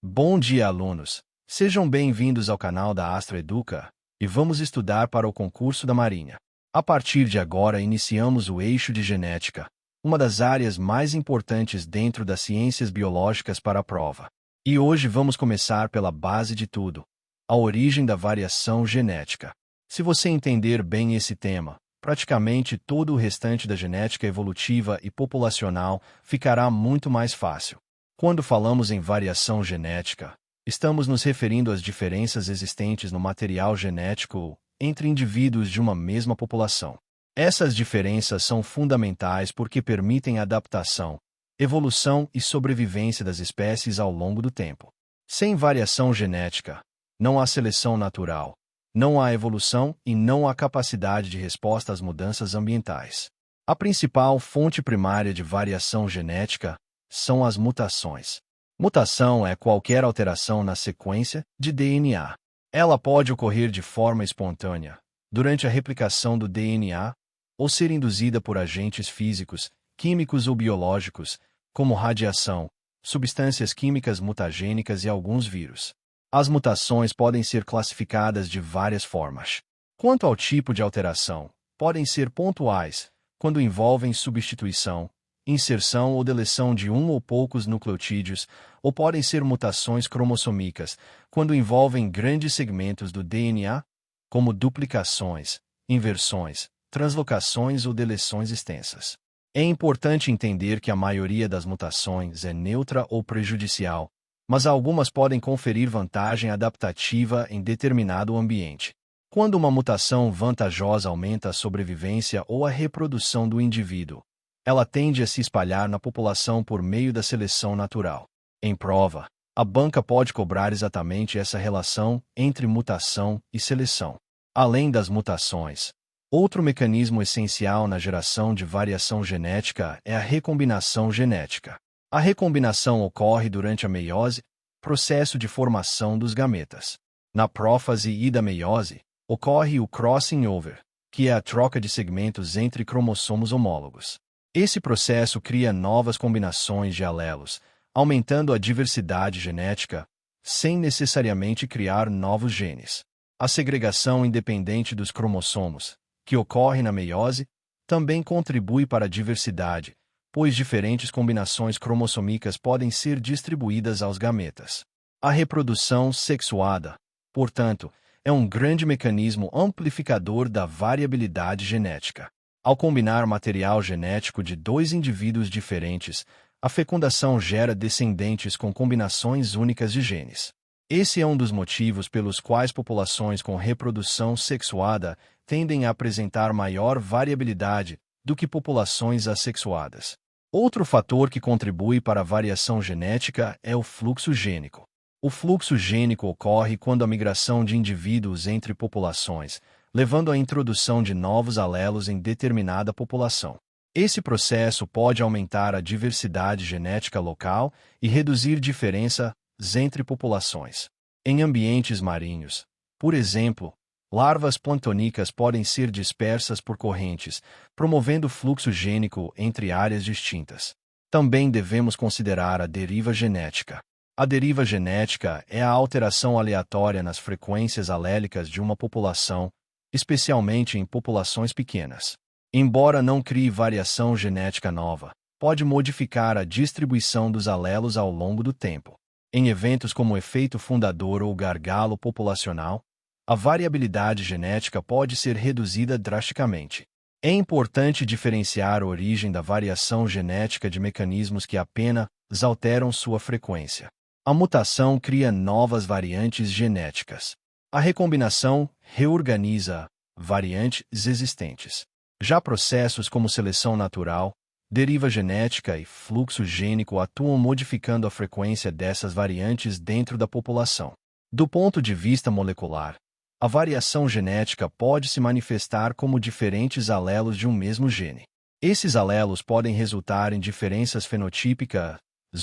Bom dia, alunos! Sejam bem-vindos ao canal da Astro Educa e vamos estudar para o concurso da Marinha. A partir de agora, iniciamos o eixo de genética, uma das áreas mais importantes dentro das ciências biológicas para a prova. E hoje vamos começar pela base de tudo, a origem da variação genética. Se você entender bem esse tema, praticamente todo o restante da genética evolutiva e populacional ficará muito mais fácil. Quando falamos em variação genética, estamos nos referindo às diferenças existentes no material genético entre indivíduos de uma mesma população. Essas diferenças são fundamentais porque permitem a adaptação, evolução e sobrevivência das espécies ao longo do tempo. Sem variação genética, não há seleção natural, não há evolução e não há capacidade de resposta às mudanças ambientais. A principal fonte primária de variação genética são as mutações. Mutação é qualquer alteração na sequência de DNA. Ela pode ocorrer de forma espontânea, durante a replicação do DNA, ou ser induzida por agentes físicos, químicos ou biológicos, como radiação, substâncias químicas mutagênicas e alguns vírus. As mutações podem ser classificadas de várias formas. Quanto ao tipo de alteração, podem ser pontuais, quando envolvem substituição, inserção ou deleção de um ou poucos nucleotídeos, ou podem ser mutações cromossômicas, quando envolvem grandes segmentos do DNA, como duplicações, inversões, translocações ou deleções extensas. É importante entender que a maioria das mutações é neutra ou prejudicial, mas algumas podem conferir vantagem adaptativa em determinado ambiente. Quando uma mutação vantajosa aumenta a sobrevivência ou a reprodução do indivíduo, ela tende a se espalhar na população por meio da seleção natural. Em prova, a banca pode cobrar exatamente essa relação entre mutação e seleção. Além das mutações, outro mecanismo essencial na geração de variação genética é a recombinação genética. A recombinação ocorre durante a meiose, processo de formação dos gametas. Na prófase e da meiose, ocorre o crossing over, que é a troca de segmentos entre cromossomos homólogos. Esse processo cria novas combinações de alelos, aumentando a diversidade genética, sem necessariamente criar novos genes. A segregação independente dos cromossomos, que ocorre na meiose, também contribui para a diversidade, pois diferentes combinações cromossômicas podem ser distribuídas aos gametas. A reprodução sexuada, portanto, é um grande mecanismo amplificador da variabilidade genética. Ao combinar material genético de dois indivíduos diferentes, a fecundação gera descendentes com combinações únicas de genes. Esse é um dos motivos pelos quais populações com reprodução sexuada tendem a apresentar maior variabilidade do que populações assexuadas. Outro fator que contribui para a variação genética é o fluxo gênico. O fluxo gênico ocorre quando a migração de indivíduos entre populações, levando à introdução de novos alelos em determinada população. Esse processo pode aumentar a diversidade genética local e reduzir diferenças entre populações. Em ambientes marinhos, por exemplo, larvas plantônicas podem ser dispersas por correntes, promovendo fluxo gênico entre áreas distintas. Também devemos considerar a deriva genética. A deriva genética é a alteração aleatória nas frequências alélicas de uma população, especialmente em populações pequenas. Embora não crie variação genética nova, pode modificar a distribuição dos alelos ao longo do tempo. Em eventos como o efeito fundador ou gargalo populacional, a variabilidade genética pode ser reduzida drasticamente. É importante diferenciar a origem da variação genética de mecanismos que apenas alteram sua frequência. A mutação cria novas variantes genéticas. A recombinação reorganiza variantes existentes. Já processos como seleção natural, deriva genética e fluxo gênico atuam modificando a frequência dessas variantes dentro da população. Do ponto de vista molecular, a variação genética pode se manifestar como diferentes alelos de um mesmo gene. Esses alelos podem resultar em diferenças fenotípicas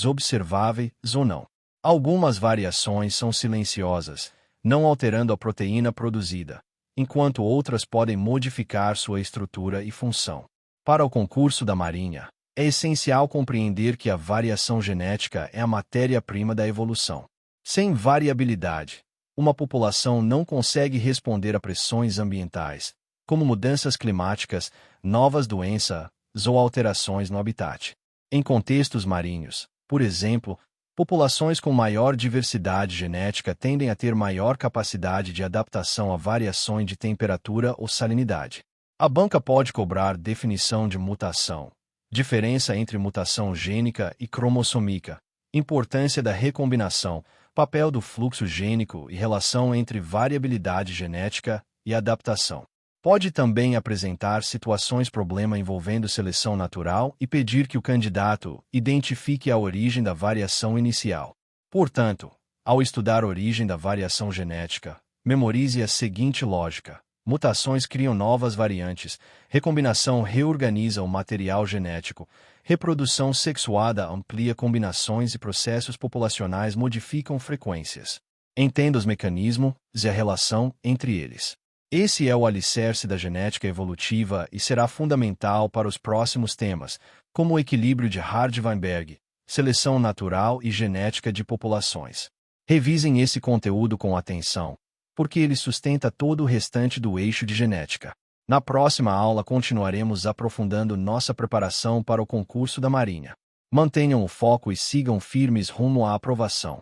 observáveis ou não. Algumas variações são silenciosas, não alterando a proteína produzida, enquanto outras podem modificar sua estrutura e função. Para o concurso da Marinha, é essencial compreender que a variação genética é a matéria-prima da evolução. Sem variabilidade, uma população não consegue responder a pressões ambientais, como mudanças climáticas, novas doenças ou alterações no habitat. Em contextos marinhos, por exemplo, populações com maior diversidade genética tendem a ter maior capacidade de adaptação a variações de temperatura ou salinidade. A banca pode cobrar definição de mutação, diferença entre mutação gênica e cromossômica, importância da recombinação, papel do fluxo gênico e relação entre variabilidade genética e adaptação. Pode também apresentar situações-problema envolvendo seleção natural e pedir que o candidato identifique a origem da variação inicial. Portanto, ao estudar a origem da variação genética, memorize a seguinte lógica: mutações criam novas variantes, recombinação reorganiza o material genético, reprodução sexuada amplia combinações e processos populacionais modificam frequências. Entenda os mecanismos e a relação entre eles. Esse é o alicerce da genética evolutiva e será fundamental para os próximos temas, como o equilíbrio de Hardy-Weinberg, seleção natural e genética de populações. Revisem esse conteúdo com atenção, porque ele sustenta todo o restante do eixo de genética. Na próxima aula continuaremos aprofundando nossa preparação para o concurso da Marinha. Mantenham o foco e sigam firmes rumo à aprovação.